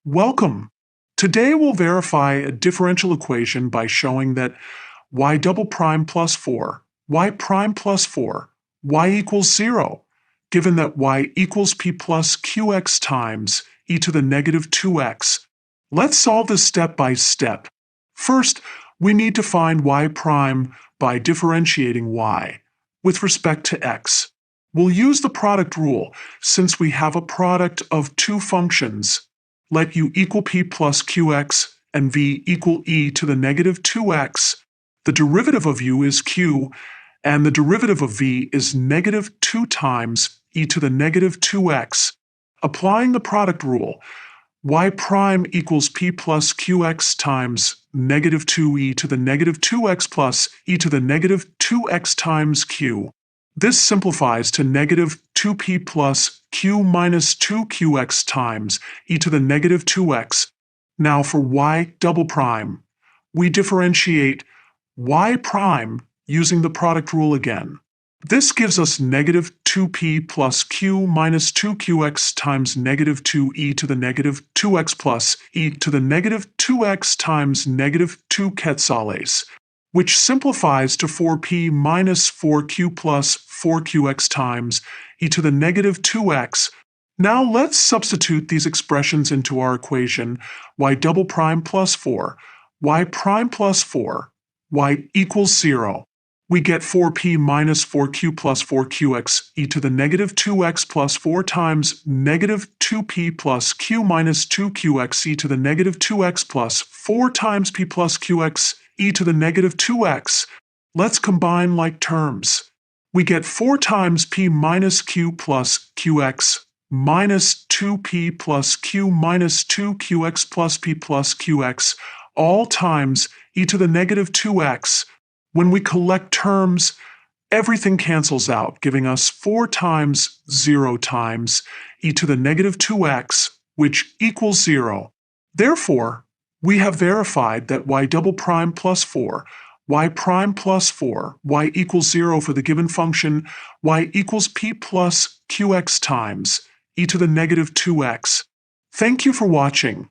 Welcome! Today we'll verify a differential equation by showing that y double prime plus 4, y prime plus 4, y equals 0, given that y equals p plus qx times e to the negative 2x. Let's solve this step by step. First, we need to find y prime by differentiating y with respect to x. We'll use the product rule since we have a product of two functions. Let u equal p plus qx and v equal e to the negative 2x. The derivative of u is q, and the derivative of v is negative 2 times e to the negative 2x. Applying the product rule, y prime equals p plus qx times negative 2e to the negative 2x plus e to the negative 2x times q. This simplifies to negative 2p plus q minus 2qx times e to the negative 2x. Now for y double prime, we differentiate y prime using the product rule again. This gives us negative 2p plus q minus 2qx times negative 2e to the negative 2x plus e to the negative 2x times negative 2 quetzales, which simplifies to 4p minus 4q plus 4qx times e to the negative 2x. Now let's substitute these expressions into our equation y double prime plus 4, y prime plus 4, y equals 0. We get 4p minus 4q plus 4qx e to the negative 2x plus 4 times negative 2p plus q minus 2qx e to the negative 2x plus 4 times p plus qx e to the negative 2x. Let's combine like terms. We get 4 times p minus q plus qx minus 2p plus q minus 2qx plus p plus qx, all times e to the negative 2x. When we collect terms, everything cancels out, giving us 4 times 0 times e to the negative 2x, which equals 0. Therefore, we have verified that y double prime plus 4, y prime plus 4, y equals 0 for the given function, y equals p plus qx times e to the negative 2x. Thank you for watching.